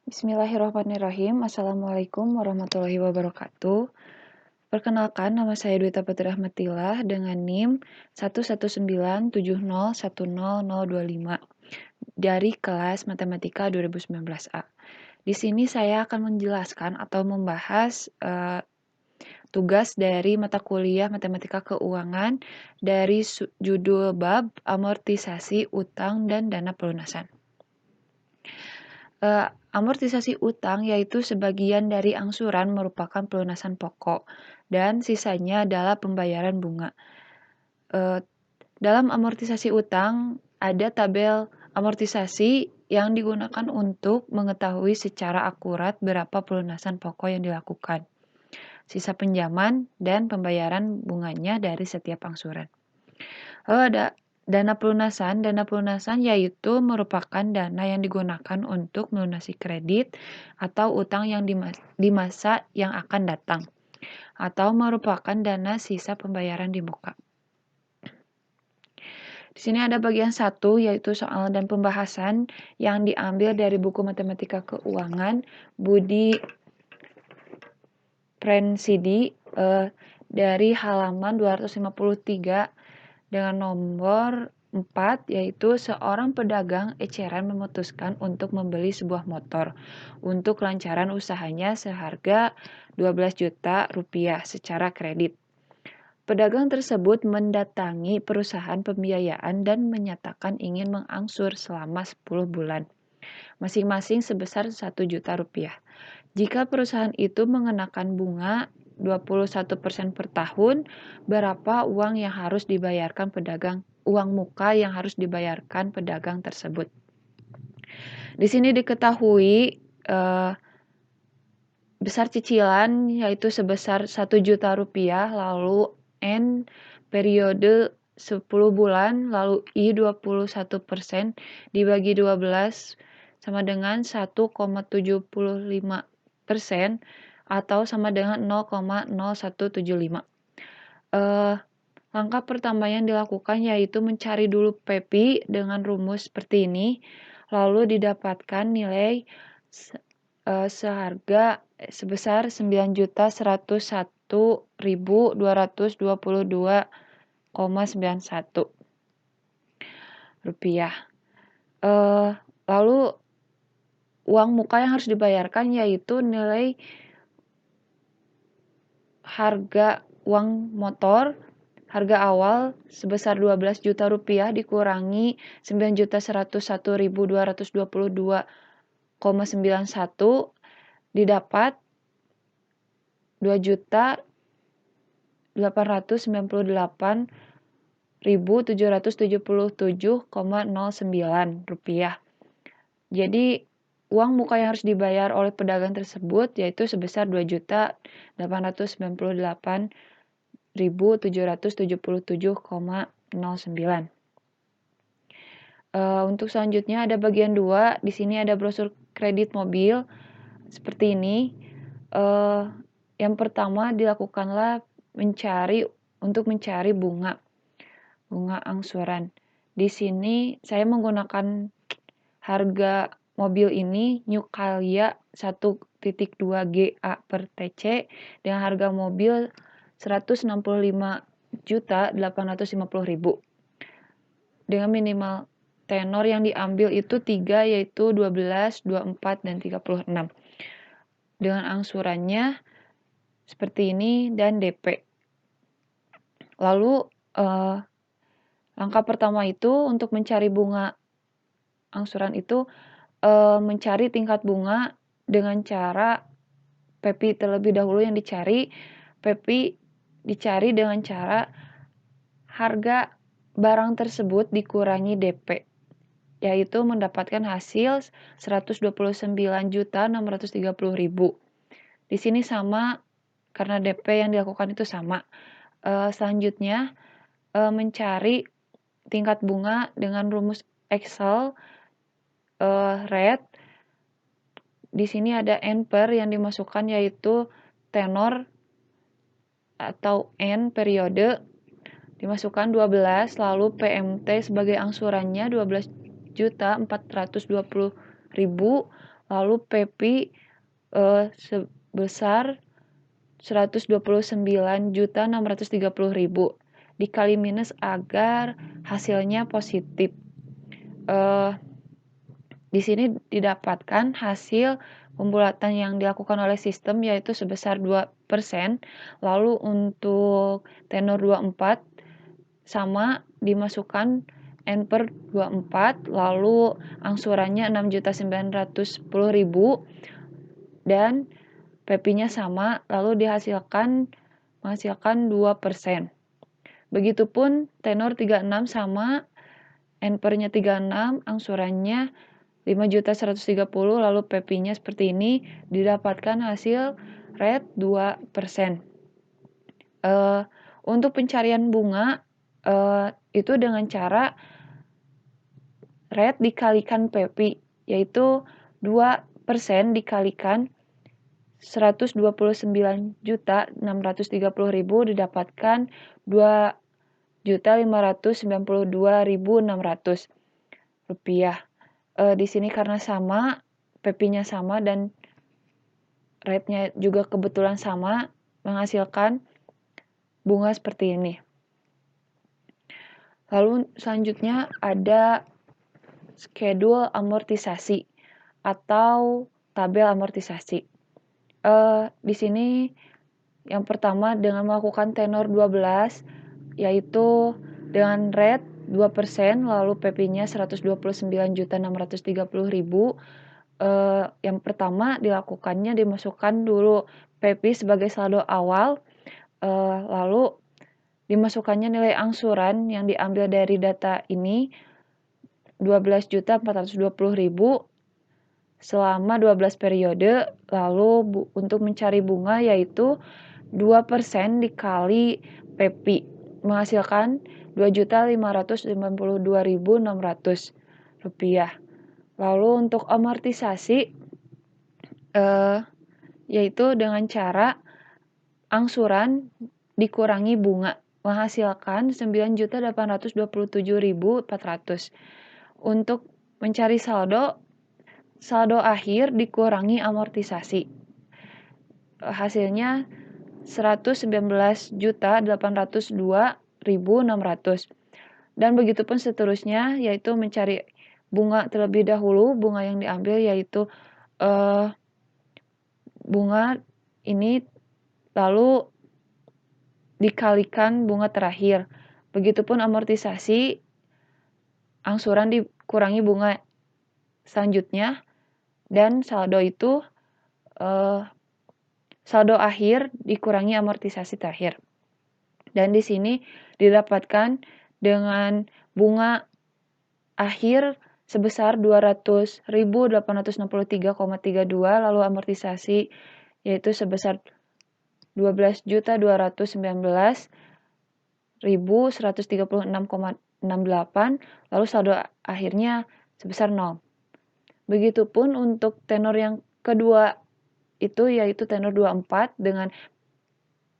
Bismillahirrahmanirrahim. Assalamualaikum warahmatullahi wabarakatuh. Perkenalkan, nama saya Dwita Putri Rahmatillah dengan NIM 11970100025 dari kelas Matematika 2019A. Di sini saya akan menjelaskan atau membahas tugas dari mata kuliah Matematika Keuangan dari judul bab amortisasi utang dan dana pelunasan. Amortisasi utang yaitu sebagian dari angsuran merupakan pelunasan pokok dan sisanya adalah pembayaran bunga. Dalam amortisasi utang ada tabel amortisasi yang digunakan untuk mengetahui secara akurat berapa pelunasan pokok yang dilakukan, sisa pinjaman, dan pembayaran bunganya dari setiap angsuran. Lalu ada dana pelunasan. Dana pelunasan yaitu merupakan dana yang digunakan untuk melunasi kredit atau utang yang di masa yang akan datang, atau merupakan dana sisa pembayaran di muka. Di sini ada bagian 1 yaitu soal dan pembahasan yang diambil dari buku Matematika Keuangan Budi Prensidi dari halaman 253 dengan nomor 4, yaitu seorang pedagang eceran memutuskan untuk membeli sebuah motor untuk kelancaran usahanya seharga 12 juta rupiah secara kredit. Pedagang tersebut mendatangi perusahaan pembiayaan dan menyatakan ingin mengangsur selama 10 bulan, masing-masing sebesar 1 juta rupiah. Jika perusahaan itu mengenakan bunga 21% per tahun, berapa uang yang harus dibayarkan pedagang, uang muka yang harus dibayarkan pedagang tersebut? Di sini diketahui besar cicilan yaitu sebesar 1 juta rupiah, lalu N periode 10 bulan, lalu I 21% dibagi 12 sama dengan 1,75% atau sama dengan 0,0175. Langkah pertama yang dilakukan yaitu mencari dulu PEPI dengan rumus seperti ini, lalu didapatkan nilai seharga sebesar 9.101.222,91 rupiah. Lalu uang muka yang harus dibayarkan yaitu nilai harga uang motor, harga awal sebesar 12 juta rupiah dikurangi 9.101.222,91 didapat 2.898.777,09 rupiah. Jadi uang muka yang harus dibayar oleh pedagang tersebut yaitu sebesar 2.898.777,09. Untuk selanjutnya ada bagian 2. Di sini ada brosur kredit mobil seperti ini. Yang pertama dilakukanlah untuk mencari bunga angsuran. Di sini saya menggunakan harga mobil ini New Calya 1.2 GA per TC dengan harga mobil 165.850.000 dengan minimal tenor yang diambil itu 3, yaitu 12, 24, dan 36. Dengan angsurannya seperti ini dan DP. Lalu langkah pertama itu untuk mencari bunga angsuran itu mencari tingkat bunga dengan cara PEPI terlebih dahulu yang dicari. PEPI dicari dengan cara harga barang tersebut dikurangi DP, yaitu mendapatkan hasil 129.630.000. Di sini sama karena DP yang dilakukan itu sama. Selanjutnya mencari tingkat bunga dengan rumus Excel rate. Di sini ada N per yang dimasukkan yaitu tenor atau N periode dimasukkan 12, lalu PMT sebagai angsurannya 12.420.000, lalu PEPI sebesar 129.630.000 dikali minus agar hasilnya positif. Di sini didapatkan hasil pembulatan yang dilakukan oleh sistem yaitu sebesar 2%. Lalu untuk tenor 24 sama dimasukkan N per 24, lalu angsurannya 6.910.000 dan PP-nya sama, lalu menghasilkan 2%. Begitupun tenor 36 sama N per-nya 36, angsurannya 5.130.000, lalu PP-nya seperti ini, didapatkan hasil rate 2%. Untuk pencarian bunga, itu dengan cara rate dikalikan PP, yaitu 2% dikalikan 129.630.000 didapatkan 2.592.600 rupiah. Di sini karena sama, PP-nya sama dan rate-nya juga kebetulan sama, menghasilkan bunga seperti ini. Lalu selanjutnya ada schedule amortisasi atau tabel amortisasi. Di sini yang pertama dengan melakukan tenor 12, yaitu dengan rate 2%, lalu PP-nya 129.630.000. Yang pertama dilakukannya dimasukkan dulu PP sebagai saldo awal, lalu dimasukkannya nilai angsuran yang diambil dari data ini 12.420.000 selama 12 periode. Lalu untuk mencari bunga yaitu 2% dikali PP menghasilkan 2.592.600 rupiah. Lalu untuk amortisasi yaitu dengan cara angsuran dikurangi bunga menghasilkan 9.827.400. Untuk mencari saldo akhir dikurangi amortisasi. Hasilnya 119.802.600. Dan begitupun seterusnya, yaitu mencari bunga terlebih dahulu. Bunga yang diambil yaitu bunga ini lalu dikalikan bunga terakhir. Begitupun amortisasi, angsuran dikurangi bunga selanjutnya, dan saldo itu saldo akhir dikurangi amortisasi terakhir. Dan di sini didapatkan dengan bunga akhir sebesar 200.863,32, lalu amortisasi yaitu sebesar 12.219.136,68, lalu saldo akhirnya sebesar 0. Begitupun untuk tenor yang kedua itu yaitu tenor 24 dengan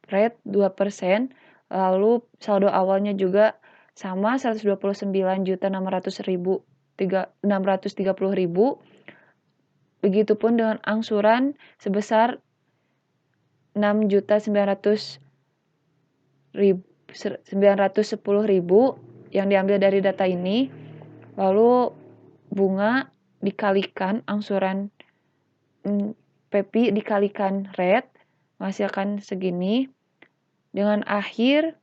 rate 2%, lalu saldo awalnya juga sama 129.630.000. Begitupun dengan angsuran sebesar 6.910.000 yang diambil dari data ini, lalu bunga dikalikan angsuran PP dikalikan rate menghasilkan segini, dengan akhir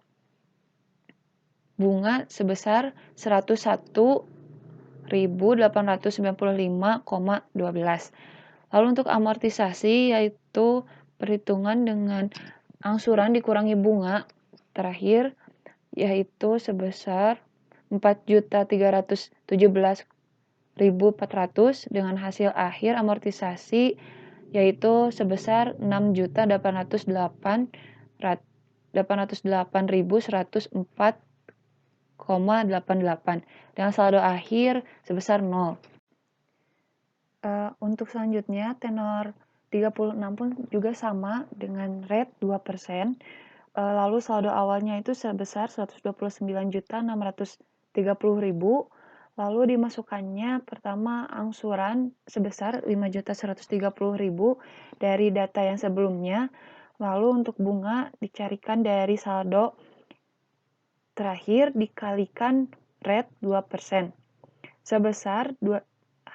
bunga sebesar 101.895,12. Lalu untuk amortisasi yaitu perhitungan dengan angsuran dikurangi bunga terakhir, yaitu sebesar 4.317.400 dengan hasil akhir amortisasi yaitu sebesar 6.808.104,88 dengan saldo akhir sebesar 0. Untuk selanjutnya tenor 36 pun juga sama dengan rate 2%. Lalu saldo awalnya itu sebesar 129.630.000, Lalu dimasukkannya pertama angsuran sebesar 5.130.000 dari data yang sebelumnya. Lalu untuk bunga dicarikan dari saldo terakhir dikalikan rate 2%.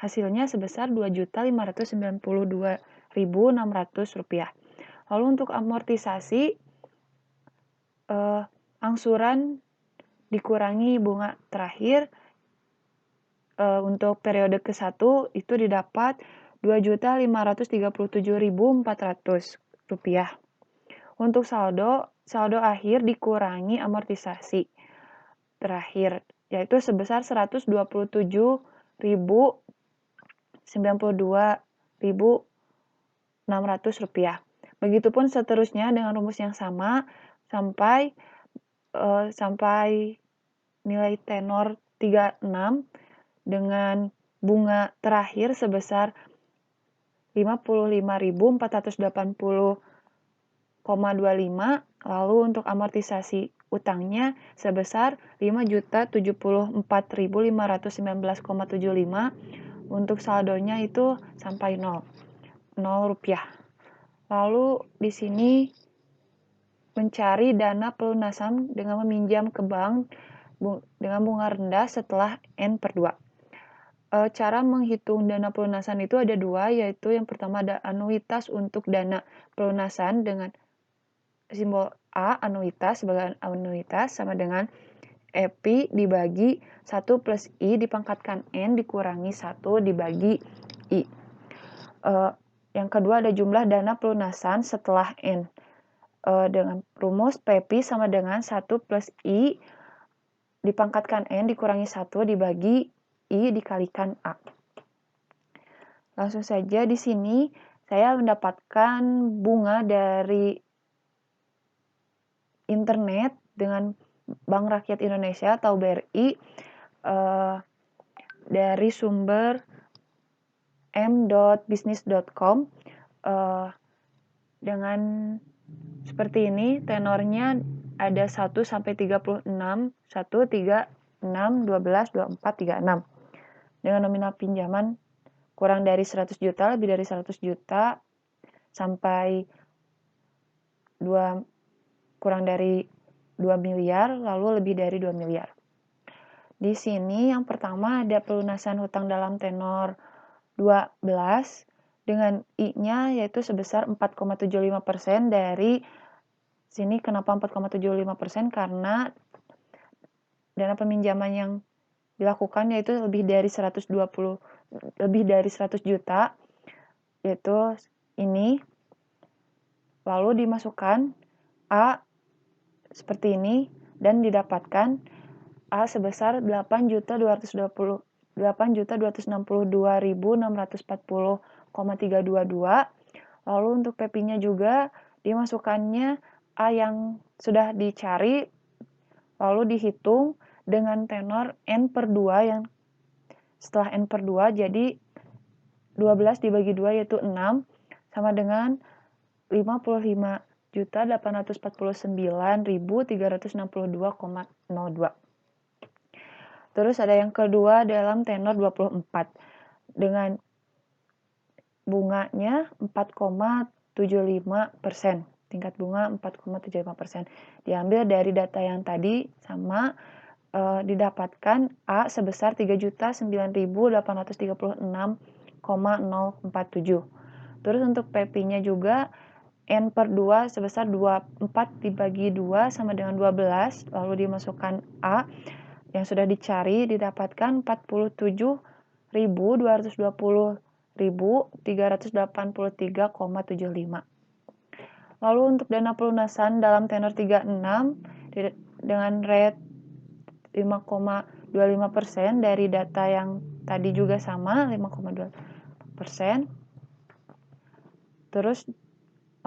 Hasilnya sebesar Rp2.592.600. Lalu untuk amortisasi, angsuran dikurangi bunga terakhir, untuk periode ke-1 itu didapat Rp2.537.400. Untuk saldo akhir dikurangi amortisasi terakhir, yaitu sebesar Rp122.092.600. Begitupun seterusnya dengan rumus yang sama sampai nilai tenor 36 dengan bunga terakhir sebesar Rp55.480,25. Lalu untuk amortisasi utangnya sebesar Rp5.074.519,75. Untuk saldonya itu sampai 0 rupiah. Lalu di sini mencari dana pelunasan dengan meminjam ke bank dengan bunga rendah setelah N/2. Cara menghitung dana pelunasan itu ada dua, yaitu yang pertama ada anuitas untuk dana pelunasan dengan simbol A, anuitas sebagai anuitas sama dengan EPI dibagi 1 plus I dipangkatkan N dikurangi 1 dibagi I. Yang kedua ada jumlah dana pelunasan setelah N. Dengan rumus PP sama dengan 1 plus I dipangkatkan N dikurangi 1 dibagi I dikalikan A. Langsung saja di sini saya mendapatkan bunga dari internet dengan Bank Rakyat Indonesia atau BRI dari sumber m.business.com dengan seperti ini. Tenornya ada 1 sampai 36, 1, 3, 6, 12, 24, 36. Dengan nominal pinjaman kurang dari 100 juta, lebih dari 100 juta, sampai kurang dari 2 miliar, lalu lebih dari 2 miliar. Di sini yang pertama ada pelunasan hutang dalam tenor 12 dengan I-nya yaitu sebesar 4,75% dari sini. Kenapa 4,75%? Karena dana peminjaman yang dilakukan yaitu lebih dari 100 juta, yaitu ini. Lalu dimasukkan A seperti ini dan didapatkan A sebesar 8.262.640,322. Lalu untuk PP-nya juga dimasukkannya A yang sudah dicari, lalu dihitung dengan tenor N/2 yang setelah N/2 jadi 12 dibagi 2 yaitu 6 sama dengan 55.849.362,02. Terus ada yang kedua dalam tenor 24 dengan bunganya 4,75%. Tingkat bunga 4,75%. Diambil dari data yang tadi sama, didapatkan A sebesar 3.9.836,047. Terus untuk PP-nya juga N/2 sebesar 24 dibagi 2 sama dengan 12, lalu dimasukkan A yang sudah dicari didapatkan 47.220.383,75. Lalu untuk dana pelunasan dalam tenor 36 dengan rate 5,25% dari data yang tadi juga sama 5,25%. Terus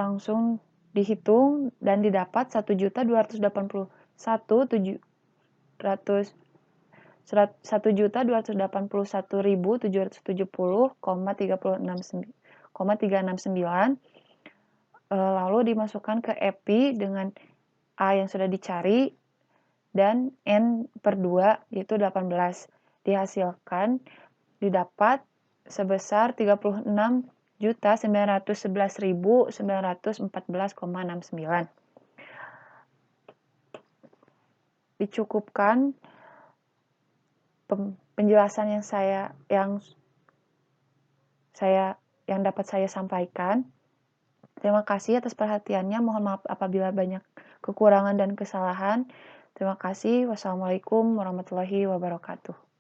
langsung dihitung dan didapat 1.281.770,369. Lalu dimasukkan ke EPI dengan A yang sudah dicari dan N/2 yaitu 18. dihasilkan didapat sebesar 36.911.914,69. Dicukupkan penjelasan yang dapat saya sampaikan. Terima kasih atas perhatiannya. Mohon maaf apabila banyak kekurangan dan kesalahan. Terima kasih. Wassalamualaikum warahmatullahi wabarakatuh.